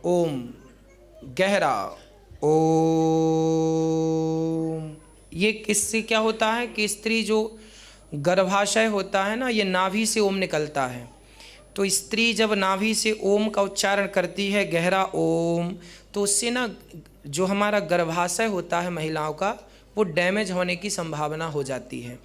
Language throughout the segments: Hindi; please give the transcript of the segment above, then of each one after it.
ओम, गहरा ओम। ये किससे क्या होता है कि स्त्री जो गर्भाशय होता है ना, ये नाभि से ओम निकलता है। तो स्त्री जब नाभि से ओम का उच्चारण करती है गहरा ओम, तो उससे ना जो हमारा गर्भाशय होता है महिलाओं का, वो डैमेज होने की संभावना हो जाती है।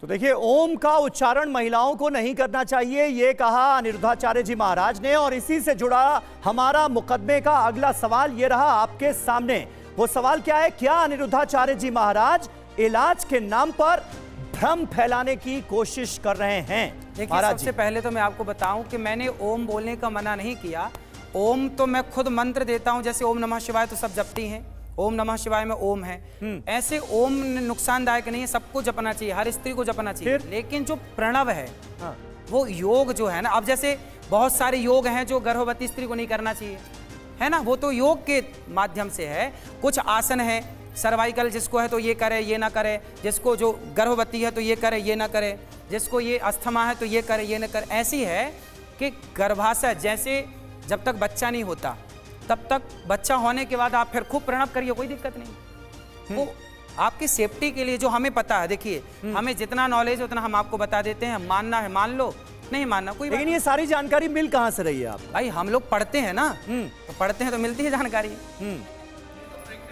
तो देखिए, ओम का उच्चारण महिलाओं को नहीं करना चाहिए, ये कहा अनिरुद्धाचार्य जी महाराज ने। और इसी से जुड़ा हमारा मुकदमे का अगला सवाल ये रहा आपके सामने। वो सवाल क्या है? क्या अनिरुद्धाचार्य जी महाराज इलाज के नाम पर भ्रम फैलाने की कोशिश कर रहे हैं? देखिए, सबसे पहले तो मैं आपको बताऊं कि मैंने ओम बोलने का मना नहीं किया। ओम तो मैं खुद मंत्र देता हूं, जैसे ओम नमः शिवाय तो सब जपती हैं, ओम नमः शिवाय में ओम है। ऐसे ओम नुकसानदायक नहीं है, सबको जपना चाहिए, हर स्त्री को जपना चाहिए। लेकिन जो प्रणव है, वो योग जो है ना, अब जैसे बहुत सारे योग हैं जो गर्भवती स्त्री को नहीं करना चाहिए, है ना, वो तो योग के माध्यम से है। कुछ आसन है, सर्वाइकल जिसको है तो ये करे ये ना करे, जिसको जो गर्भवती है तो ये करे ये ना करे, जिसको ये अस्थमा है तो ये करे ये ना करे। ऐसी है कि गर्भाशय जैसे जब तक बच्चा नहीं होता तब तक, बच्चा होने के बाद आप फिर खूब प्रणव करिए, कोई दिक्कत नहीं। वो आपकी सेफ्टी के लिए, जो हमें पता है, देखिए हमें जितना नॉलेज उतना हम आपको बता देते हैं। मानना है मान लो, नहीं मानना कोई। लेकिन ये सारी जानकारी मिल कहां से रही है आप? भाई हम लोग पढ़ते हैं ना, तो पढ़ते हैं तो मिलती है जानकारी।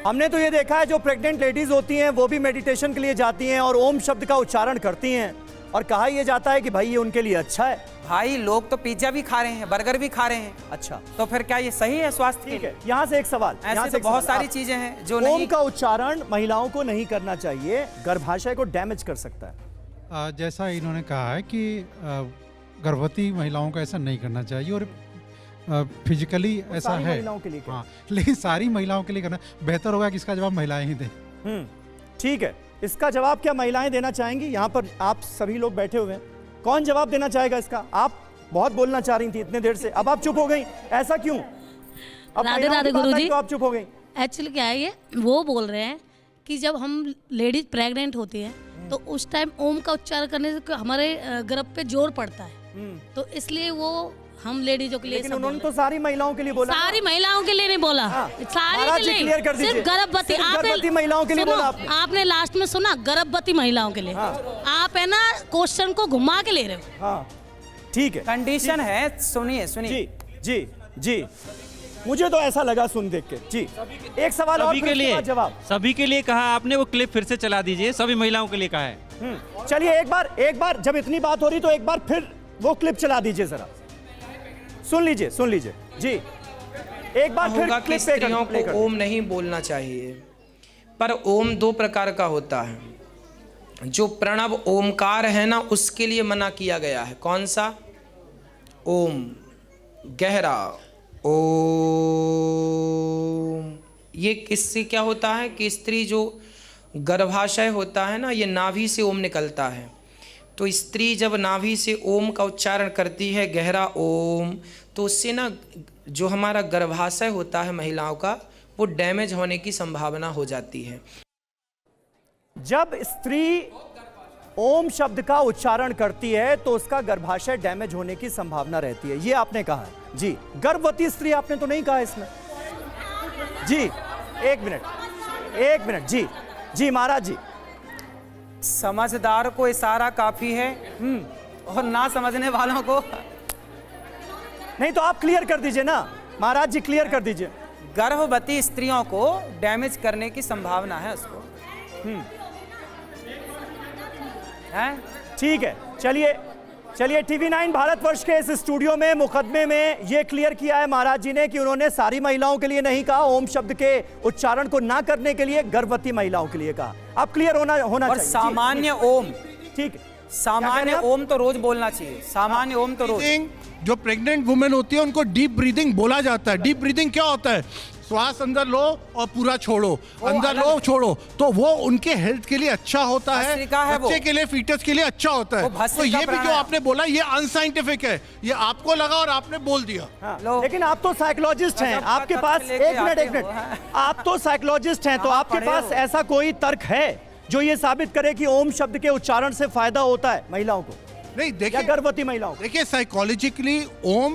हमने तो ये देखा है जो प्रेग्नेंट लेडीज होती हैं वो भी मेडिटेशन के लिए जाती हैं और ओम शब्द का उच्चारण करती हैं, और कहा यह जाता है कि भाई ये उनके लिए अच्छा है। भाई लोग तो पिज्जा भी खा रहे हैं, बर्गर भी खा रहे हैं। अच्छा, तो फिर क्या ये सही है स्वास्थ्य? ठीक है, यहाँ से एक सवाल, ऐसे तो बहुत सारी चीजें हैं जो ओम का उच्चारण महिलाओं को नहीं करना चाहिए, गर्भाशय को डैमेज कर सकता है। जैसा इन्होंने कहा है कि गर्भवती महिलाओं को ऐसा नहीं करना चाहिए, और फिजिकली ऐसा है महिलाओं के लिए। हाँ, लेकिन सारी महिलाओं के लिए करना बेहतर होगा कि इसका जवाब महिलाएं ही दें। ठीक है, इसका जवाब क्या महिलाएं देना चाहेंगी? यहाँ पर आप सभी लोग बैठे हुए हैं, कौन जवाब देना चाहेगा इसका? आप बहुत बोलना चाह रही थी इतने देर से, अब आप चुप हो गई, ऐसा क्यों? राधे राधे गुरुजी। तो आप चुप हो गई। एक्चुअली क्या है, ये वो बोल रहे हैं कि जब हम लेडीज प्रेग्नेंट होती हैं तो उस टाइम ओम का उच्चारण करने से हमारे गर्भ पे जोर पड़ता है, तो इसलिए वो हम लेडीजों के लिए। लेकिन उन्होंने तो सारी महिलाओं के लिए बोला। सारी महिलाओं के लिए नहीं बोला, सारी के लिए, क्लियर कर दीजिए। सिर्फ गर्भवती महिलाओं के लिए बोला आपने लास्ट में सुना, गर्भवती महिलाओं के लिए। आप है ना क्वेश्चन को घुमा के ले रहे हो। हाँ ठीक है, कंडीशन है, सुनिए सुनिए। जी जी जी, मुझे तो ऐसा लगा सुन देख के। जी, एक सवाल और के लिए जवाब। सभी के लिए कहा आपने, वो क्लिप फिर से चला दीजिए, सभी महिलाओं के लिए कहा है। चलिए एक बार जब इतनी बात हो रही तो एक बार फिर वो क्लिप चला दीजिए, जरा सुन लीजिए जी, एक बार फिर होगा कि स्त्रियों को ओम नहीं बोलना चाहिए, पर ओम दो प्रकार का होता है। जो प्रणव ओमकार है ना, उसके लिए मना किया गया है। कौन सा? ओम, गहरा ओम। ये किससे क्या होता है कि स्त्री जो गर्भाशय होता है ना, ये नाभि से ओम निकलता है। तो स्त्री जब नाभि से ओम का उच्चारण करती है गहरा ओम, तो उससे ना जो हमारा गर्भाशय होता है महिलाओं का, वो डैमेज होने की संभावना हो जाती है। जब स्त्री ओम शब्द का उच्चारण करती है तो उसका गर्भाशय डैमेज होने की संभावना रहती है, ये आपने कहा है। जी, गर्भवती स्त्री आपने तो नहीं कहा इसमें। जी एक मिनट जी महाराज जी। समझदार को इशारा काफी है, और ना समझने वालों को नहीं, तो आप क्लियर कर दीजिए ना महाराज जी, क्लियर कर दीजिए। गर्भवती स्त्रियों को डैमेज करने की संभावना है उसको। ठीक है, चलिए TV9 भारतवर्ष के इस स्टूडियो में मुकदमे में ये क्लियर किया है महाराज जी ने कि उन्होंने सारी महिलाओं के लिए नहीं कहा, ओम शब्द के उच्चारण को ना करने के लिए गर्भवती महिलाओं के लिए कहा। आप क्लियर होना और चाहिए। सामान्य ओम, ठीक है, सामान्य ओम तो रोज बोलना चाहिए, सामान्य ओम तो रोज। जो प्रेग्नेंट वुमेन होती है उनको डीप ब्रीदिंग बोला जाता है। डीप ब्रीदिंग क्या होता है? श्वास अंदर लो और पूरा छोड़ो, अंदर लो छोड़ो, तो वो उनके हेल्थ के लिए अच्छा होता है, बच्चे के लिए, फीटस के लिए अच्छा होता है। तो ये भी जो आपने बोला ये अनसाइंटिफिक है, ये आपको लगा और आपने बोल दिया। लेकिन आप तो साइकोलॉजिस्ट हैं, आपके पास एक मिनट, आप तो साइकोलॉजिस्ट हैं, तो आपके पास ऐसा कोई तर्क है जो ये साबित करे कि ओम शब्द के उच्चारण से फायदा होता है महिलाओं को? नहीं, देखिए गर्भवती महिलाओं, देखिए साइकोलॉजिकली ओम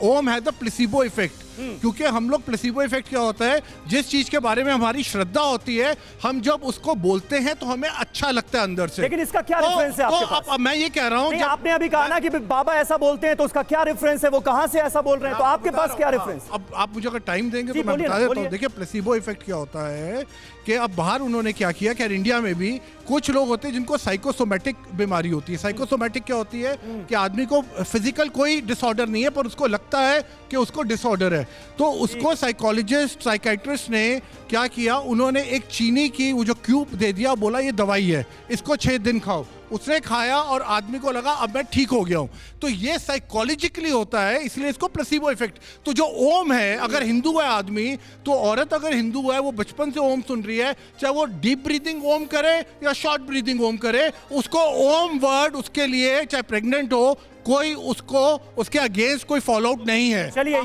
ओम है द प्लेसिबो इफेक्ट, क्योंकि हम लोग प्लेसिबो इफेक्ट क्या होता है, जिस चीज के बारे में हमारी श्रद्धा होती है, हम जब उसको बोलते हैं तो हमें अच्छा लगता है अंदर से। लेकिन इसका क्या रेफरेंस है आपके पास? अब मैं ये कह रहा हूँ, आपने अभी कहा ना कि बाबा ऐसा बोलते हैं, तो उसका क्या रेफरेंस है, वो कहां से ऐसा बोल रहे हैं, तो आपके पास क्या रेफरेंस? अब आप मुझे अगर टाइम देंगे जी, तो मैं बोलिए बता ना, देता हूँ। देखिए प्लेसिबो इफेक्ट क्या होता है कि अब बाहर उन्होंने क्या किया कि इंडिया में भी कुछ लोग होते हैं जिनको साइकोसोमेटिक बीमारी होती है। साइकोसोमेटिक क्या होती है कि आदमी को फिजिकल कोई डिसऑर्डर नहीं है, पर उसको लगता है कि उसको डिसऑर्डर है, तो उसको साइकोलॉजिस्ट साइकाइट्रिस्ट ने क्या किया, उन्होंने एक चीनी की वो जो क्यूब दे दिया, बोला ये दवाई है, इसको 6 दिन खाओ। उसने खाया और आदमी को लगा अब मैं ठीक हो गया हूं। तो ये साइकोलॉजिकली होता है, इसलिए इसको प्लेसिबो इफेक्ट। तो जो ओम है, अगर हिंदू है आदमी, तो औरत अगर हिंदू है, वो बचपन से ओम सुन रही है, चाहे वो डीप ब्रीदिंग ओम करे या शॉर्ट ब्रीदिंग ओम करे, उसको ओम वर्ड उसके लिए, चाहे प्रेग्नेंट हो, कोई उसको उसके अगेंस्ट कोई फॉलो आउट नहीं है। चलिए,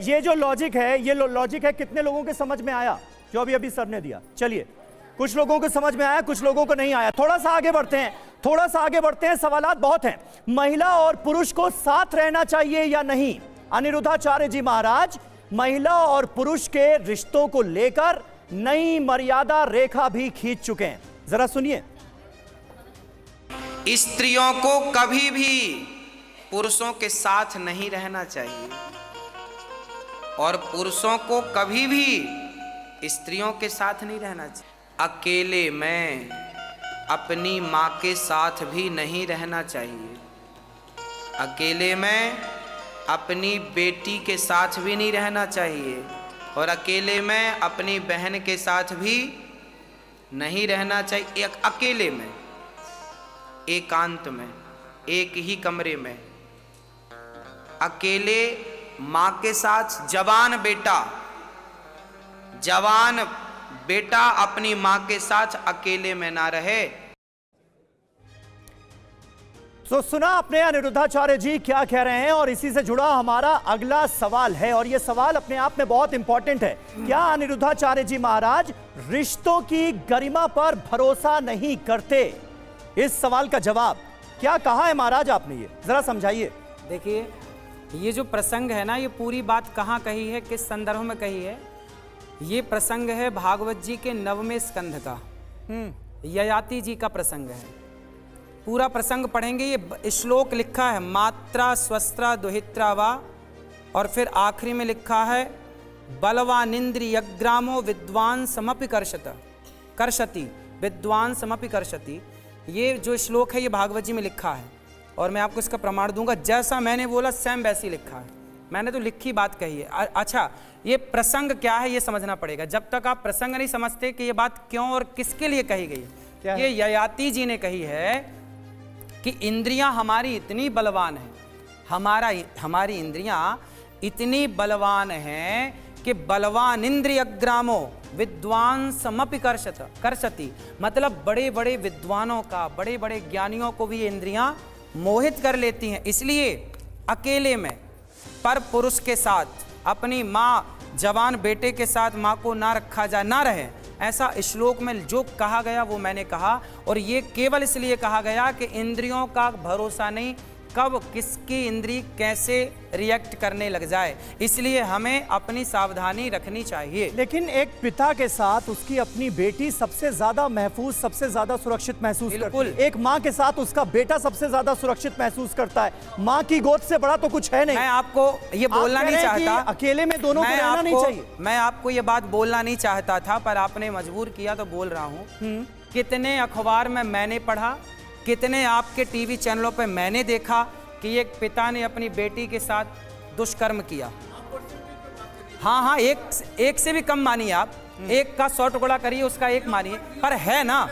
ये जो लॉजिक है, ये लॉजिक है, कितने लोगों के समझ में आया जो अभी सर ने दिया? चलिए, कुछ लोगों को समझ में आया, कुछ लोगों को नहीं आया। थोड़ा सा आगे बढ़ते हैं, सवालात बहुत हैं। महिला और पुरुष को साथ रहना चाहिए या नहीं? अनिरुद्धाचार्य जी महाराज महिला और पुरुष के रिश्तों को लेकर नई मर्यादा रेखा भी खींच चुके हैं। जरा सुनिए। स्त्रियों को कभी भी पुरुषों के साथ नहीं रहना चाहिए और पुरुषों को कभी भी स्त्रियों के साथ नहीं रहना चाहिए। अकेले में अपनी माँ के साथ भी नहीं रहना चाहिए, अकेले में अपनी बेटी के साथ भी नहीं रहना चाहिए, और अकेले में अपनी बहन के साथ भी नहीं रहना चाहिए। अकेले में, एकांत में, एक ही कमरे में, अकेले माँ के साथ। जवान बेटा अपनी माँ के साथ अकेले में ना रहे। तो सुना आपने अनिरुद्धाचार्य जी क्या कह रहे हैं, और इसी से जुड़ा हमारा अगला सवाल है, और यह सवाल अपने आप में बहुत इंपॉर्टेंट है। क्या अनिरुद्धाचार्य जी महाराज रिश्तों की गरिमा पर भरोसा नहीं करते? इस सवाल का जवाब क्या कहा है महाराज आपने, ये जरा समझाइए। देखिए, ये जो प्रसंग है ना, ये पूरी बात कहाँ कही है, किस संदर्भ में कही है? ये प्रसंग है भागवत जी के 9वें स्कंध का, ययाति जी का प्रसंग है। पूरा प्रसंग पढ़ेंगे। ये श्लोक लिखा है मात्रा स्वस्त्रा दुहित्रा वा, और फिर आखिरी में लिखा है बलवानिंद्रियग्रामो विद्वान समपि कर्षति विद्वान समपि कर्षति। ये जो श्लोक है ये भागवत जी में लिखा है, और मैं आपको इसका प्रमाण दूंगा। जैसा मैंने बोला सेम वैसी लिखा है, मैंने तो लिखी बात कही है। अच्छा, ये प्रसंग क्या है ये समझना पड़ेगा। जब तक आप प्रसंग नहीं समझते कि ये बात क्यों और किसके लिए कही गई, ये ययाति जी ने कही है कि इंद्रियां हमारी इतनी बलवान हैं, हमारी इंद्रियां इतनी बलवान हैं कि बलवान इंद्रियग्रामो विद्वान समपि कर्षति, मतलब बड़े बड़े विद्वानों का, बड़े बड़े ज्ञानियों को भी ये इंद्रियां मोहित कर लेती हैं। इसलिए अकेले में पर पुरुष के साथ, अपनी माँ जवान बेटे के साथ माँ को ना रखा जाए, ना रहे, ऐसा श्लोक में जो कहा गया वो मैंने कहा। और ये केवल इसलिए कहा गया कि इंद्रियों का भरोसा नहीं, कब किसकी इंद्री कैसे रिएक्ट करने लग जाए, इसलिए हमें अपनी सावधानी रखनी चाहिए। लेकिन एक पिता के साथ उसकी अपनी बेटी सबसे ज्यादा महफूज, सबसे ज्यादा सुरक्षित महसूस करती है। एक माँ के साथ उसका बेटा सबसे ज्यादा सुरक्षित महसूस करता है। माँ की गोद से बड़ा तो कुछ है नहीं। मैं आपको ये बोलना नहीं चाहता, अकेले में दोनों को रहना नहीं चाहिए। मैं आपको ये बात बोलना नहीं चाहता था, पर आपने मजबूर किया तो बोल रहा हूँ। कितने अखबार में मैंने पढ़ा, कितने आपके टीवी चैनलों पे मैंने देखा कि एक पिता ने अपनी बेटी के साथ दुष्कर्म किया। हाँ, एक से भी कम मानिए आप, एक का 100 टुकड़ा करिए, उसका एक मानिए, पर है ना।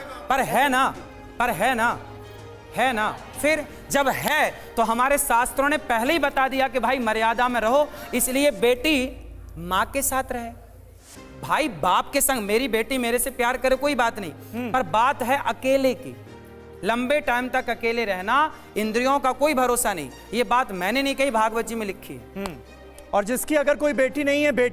फिर जब है तो हमारे शास्त्रों ने पहले ही बता दिया कि भाई मर्यादा में रहो, इसलिए बेटी माँ के साथ रहे, भाई बाप के संग। मेरी बेटी मेरे से प्यार करे, कोई बात नहीं, पर बात है अकेले की। लंबे टाइम तक अकेले रहना, इंद्रियों का कोई भरोसा नहीं। ये बात मैंने नहीं कही, भागवत जी में लिखी है। और जिसकी अगर कोई बेटी नहीं है, बेटी